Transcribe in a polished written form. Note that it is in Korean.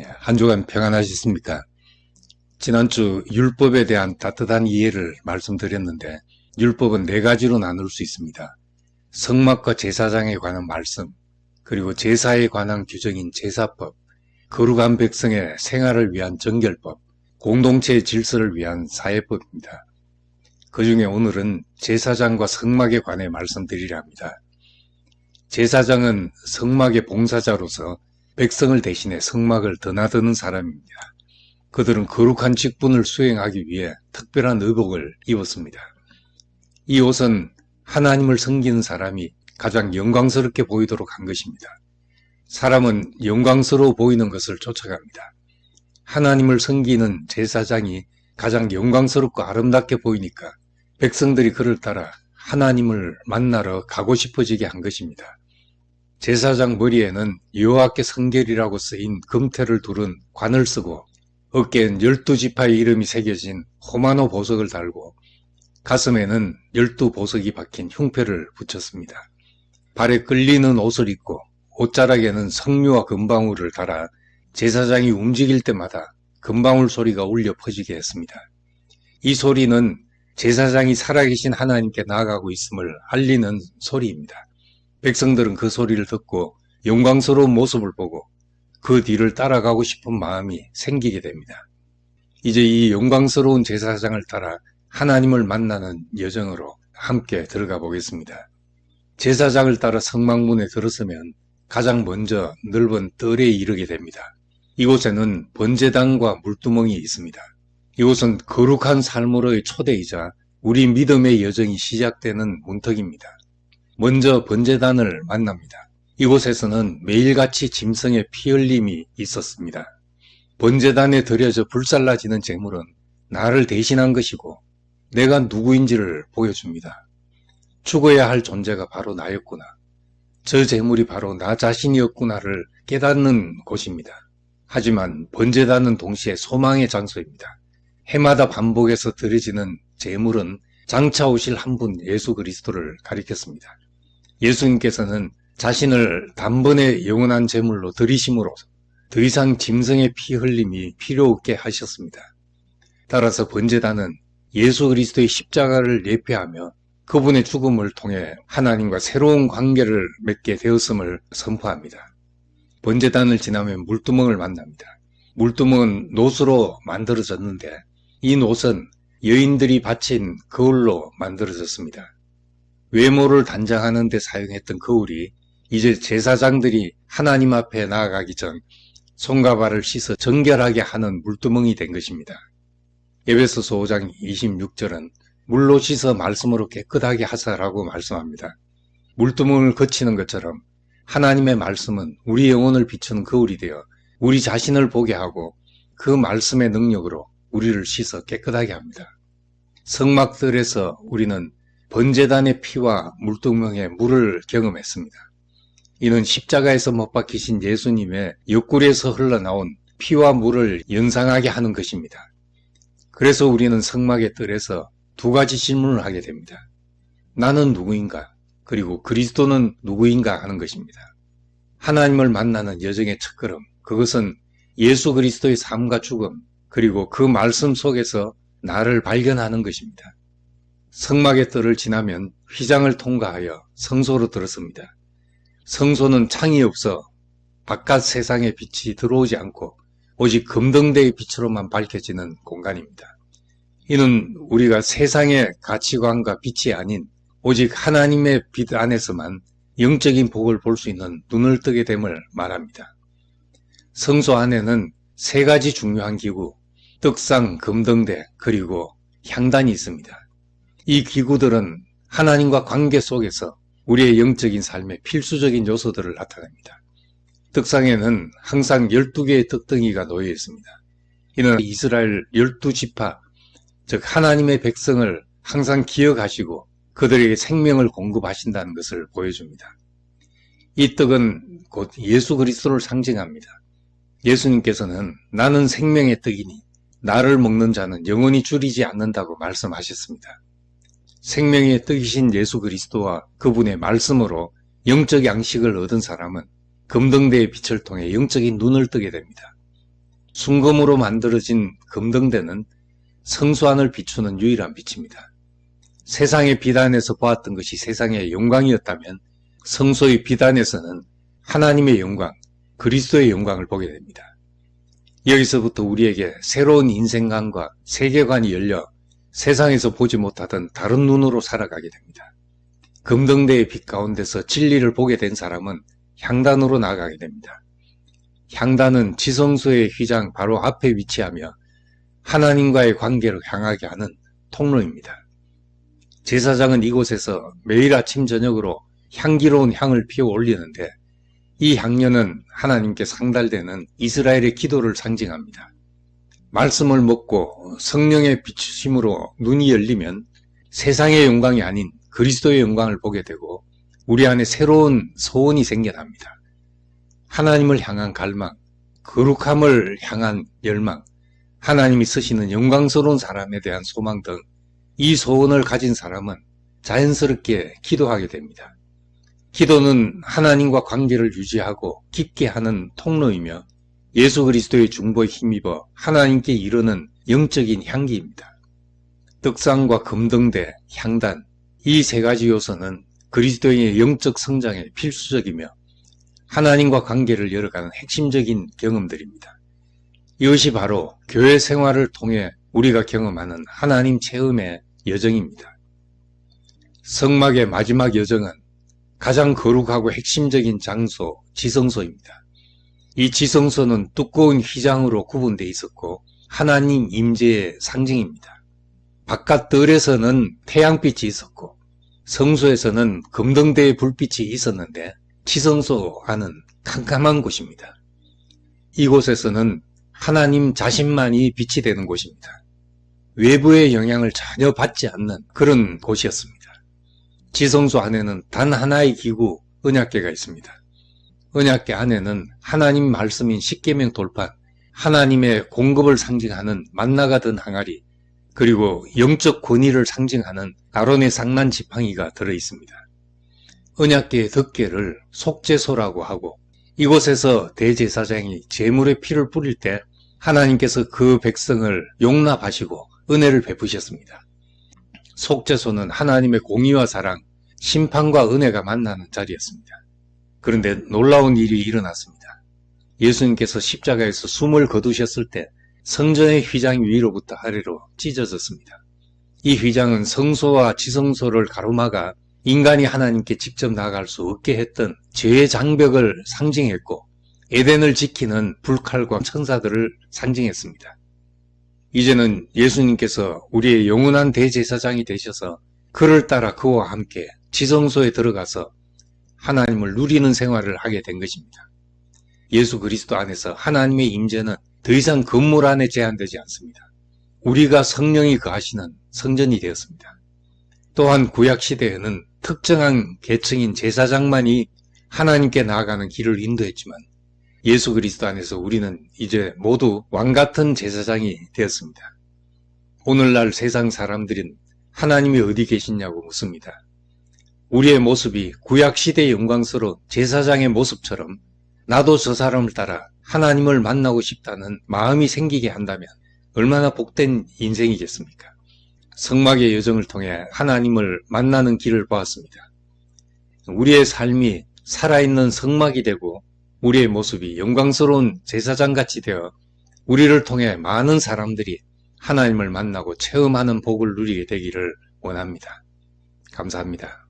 한 주간 평안하셨습니까? 지난주 율법에 대한 따뜻한 이해를 말씀드렸는데 율법은 네 가지로 나눌 수 있습니다. 성막과 제사장에 관한 말씀, 그리고 제사에 관한 규정인 제사법, 거룩한 백성의 생활을 위한 정결법, 공동체의 질서를 위한 사회법입니다. 그 중에 오늘은 제사장과 성막에 관해 말씀드리려 합니다. 제사장은 성막의 봉사자로서 백성을 대신해 성막을 드나드는 사람입니다. 그들은 거룩한 직분을 수행하기 위해 특별한 의복을 입었습니다. 이 옷은 하나님을 섬기는 사람이 가장 영광스럽게 보이도록 한 것입니다. 사람은 영광스러워 보이는 것을 쫓아갑니다. 하나님을 섬기는 제사장이 가장 영광스럽고 아름답게 보이니까 백성들이 그를 따라 하나님을 만나러 가고 싶어지게 한 것입니다. 제사장 머리에는 여호와께 성결이라고 쓰인 금태를 두른 관을 쓰고 어깨엔 12지파의 이름이 새겨진 호마노 보석을 달고 가슴에는 12보석이 박힌 흉패를 붙였습니다. 발에 끌리는 옷을 입고 옷자락에는 석류와 금방울을 달아 제사장이 움직일 때마다 금방울 소리가 울려 퍼지게 했습니다. 이 소리는 제사장이 살아계신 하나님께 나아가고 있음을 알리는 소리입니다. 백성들은 그 소리를 듣고 영광스러운 모습을 보고 그 뒤를 따라가고 싶은 마음이 생기게 됩니다. 이제 이 영광스러운 제사장을 따라 하나님을 만나는 여정으로 함께 들어가 보겠습니다. 제사장을 따라 성막문에 들어서면 가장 먼저 넓은 뜰에 이르게 됩니다. 이곳에는 번제단과 물두멍이 있습니다. 이곳은 거룩한 삶으로의 초대이자 우리 믿음의 여정이 시작되는 문턱입니다. 먼저 번제단을 만납니다. 이곳에서는 매일같이 짐승의 피 흘림이 있었습니다. 번제단에 드려져 불살라지는 제물은 나를 대신한 것이고 내가 누구인지를 보여줍니다. 죽어야 할 존재가 바로 나였구나. 저 제물이 바로 나 자신이었구나를 깨닫는 곳입니다. 하지만 번제단은 동시에 소망의 장소입니다. 해마다 반복해서 드려지는 제물은 장차 오실 한 분 예수 그리스도를 가리켰습니다. 예수님께서는 자신을 단번에 영원한 제물로 드리심으로 더 이상 짐승의 피 흘림이 필요 없게 하셨습니다. 따라서 번제단은 예수 그리스도의 십자가를 예표하며 그분의 죽음을 통해 하나님과 새로운 관계를 맺게 되었음을 선포합니다. 번제단을 지나면 물두멍을 만납니다. 물두멍은 놋으로 만들어졌는데 이 놋은 여인들이 바친 거울로 만들어졌습니다. 외모를 단장하는 데 사용했던 거울이 이제 제사장들이 하나님 앞에 나아가기 전 손과 발을 씻어 정결하게 하는 물두멍이 된 것입니다. 에베소서 5장 26절은 물로 씻어 말씀으로 깨끗하게 하사라고 말씀합니다. 물두멍을 거치는 것처럼 하나님의 말씀은 우리 영혼을 비추는 거울이 되어 우리 자신을 보게 하고 그 말씀의 능력으로 우리를 씻어 깨끗하게 합니다. 성막들에서 우리는 번제단의 피와 물두멍의 물을 경험했습니다. 이는 십자가에서 못 박히신 예수님의 옆구리에서 흘러나온 피와 물을 연상하게 하는 것입니다. 그래서 우리는 성막의 뜰에서 두 가지 질문을 하게 됩니다. 나는 누구인가? 그리고 그리스도는 누구인가 하는 것입니다. 하나님을 만나는 여정의 첫걸음, 그것은 예수 그리스도의 삶과 죽음, 그리고 그 말씀 속에서 나를 발견하는 것입니다. 성막의 뜰을 지나면 휘장을 통과하여 성소로 들어섭니다. 성소는 창이 없어 바깥 세상의 빛이 들어오지 않고 오직 금등대의 빛으로만 밝혀지는 공간입니다. 이는 우리가 세상의 가치관과 빛이 아닌 오직 하나님의 빛 안에서만 영적인 복을 볼 수 있는 눈을 뜨게 됨을 말합니다. 성소 안에는 세 가지 중요한 기구, 떡상, 금등대, 그리고 향단이 있습니다. 이 기구들은 하나님과 관계 속에서 우리의 영적인 삶의 필수적인 요소들을 나타냅니다. 떡상에는 항상 12개의 떡덩이가 놓여 있습니다. 이는 이스라엘 12지파, 즉 하나님의 백성을 항상 기억하시고 그들에게 생명을 공급하신다는 것을 보여줍니다. 이 떡은 곧 예수 그리스도를 상징합니다. 예수님께서는 나는 생명의 떡이니 나를 먹는 자는 영원히 줄이지 않는다고 말씀하셨습니다. 생명의 떡이신 예수 그리스도와 그분의 말씀으로 영적 양식을 얻은 사람은 금등대의 빛을 통해 영적인 눈을 뜨게 됩니다. 순금으로 만들어진 금등대는 성수안을 비추는 유일한 빛입니다. 세상의 빛 안에서 보았던 것이 세상의 영광이었다면 성소의 빛 안에서는 하나님의 영광, 그리스도의 영광을 보게 됩니다. 여기서부터 우리에게 새로운 인생관과 세계관이 열려 세상에서 보지 못하던 다른 눈으로 살아가게 됩니다. 금등대의 빛 가운데서 진리를 보게 된 사람은 향단으로 나아가게 됩니다. 향단은 지성소의 휘장 바로 앞에 위치하며 하나님과의 관계를 향하게 하는 통로입니다. 제사장은 이곳에서 매일 아침 저녁으로 향기로운 향을 피워 올리는데 이 향료는 하나님께 상달되는 이스라엘의 기도를 상징합니다. 말씀을 먹고 성령의 비추심으로 눈이 열리면 세상의 영광이 아닌 그리스도의 영광을 보게 되고 우리 안에 새로운 소원이 생겨납니다. 하나님을 향한 갈망, 거룩함을 향한 열망, 하나님이 쓰시는 영광스러운 사람에 대한 소망 등 이 소원을 가진 사람은 자연스럽게 기도하게 됩니다. 기도는 하나님과 관계를 유지하고 깊게 하는 통로이며 예수 그리스도의 중보에 힘입어 하나님께 이르는 영적인 향기입니다. 떡상과 금등대, 향단, 이 세 가지 요소는 그리스도인의 영적 성장에 필수적이며 하나님과 관계를 열어가는 핵심적인 경험들입니다. 이것이 바로 교회 생활을 통해 우리가 경험하는 하나님 체험의 여정입니다. 성막의 마지막 여정은 가장 거룩하고 핵심적인 장소, 지성소입니다. 이 지성소는 두꺼운 휘장으로 구분되어 있었고 하나님 임재의 상징입니다. 바깥 뜰에서는 태양빛이 있었고 성소에서는 금등대의 불빛이 있었는데 지성소 안은 캄캄한 곳입니다. 이곳에서는 하나님 자신만이 빛이 되는 곳입니다. 외부의 영향을 전혀 받지 않는 그런 곳이었습니다. 지성소 안에는 단 하나의 기구, 언약궤가 있습니다. 언약궤 안에는 하나님 말씀인 십계명 돌판, 하나님의 공급을 상징하는 만나가 든 항아리, 그리고 영적 권위를 상징하는 아론의 상난 지팡이가 들어있습니다. 언약궤의 덮개를 속죄소라고 하고 이곳에서 대제사장이 제물의 피를 뿌릴 때 하나님께서 그 백성을 용납하시고 은혜를 베푸셨습니다. 속죄소는 하나님의 공의와 사랑, 심판과 은혜가 만나는 자리였습니다. 그런데 놀라운 일이 일어났습니다. 예수님께서 십자가에서 숨을 거두셨을 때 성전의 휘장 위로부터 아래로 찢어졌습니다. 이 휘장은 성소와 지성소를 가로막아 인간이 하나님께 직접 나아갈 수 없게 했던 죄의 장벽을 상징했고 에덴을 지키는 불칼과 천사들을 상징했습니다. 이제는 예수님께서 우리의 영원한 대제사장이 되셔서 그를 따라 그와 함께 지성소에 들어가서 하나님을 누리는 생활을 하게 된 것입니다. 예수 그리스도 안에서 하나님의 임재는 더 이상 건물 안에 제한되지 않습니다. 우리가 성령이 거하시는 성전이 되었습니다. 또한 구약시대에는 특정한 계층인 제사장만이 하나님께 나아가는 길을 인도했지만 예수 그리스도 안에서 우리는 이제 모두 왕같은 제사장이 되었습니다. 오늘날 세상 사람들은 하나님이 어디 계시냐고 묻습니다. 우리의 모습이 구약시대의 영광스러운 제사장의 모습처럼 나도 저 사람을 따라 하나님을 만나고 싶다는 마음이 생기게 한다면 얼마나 복된 인생이겠습니까? 성막의 여정을 통해 하나님을 만나는 길을 보았습니다. 우리의 삶이 살아있는 성막이 되고 우리의 모습이 영광스러운 제사장같이 되어 우리를 통해 많은 사람들이 하나님을 만나고 체험하는 복을 누리게 되기를 원합니다. 감사합니다.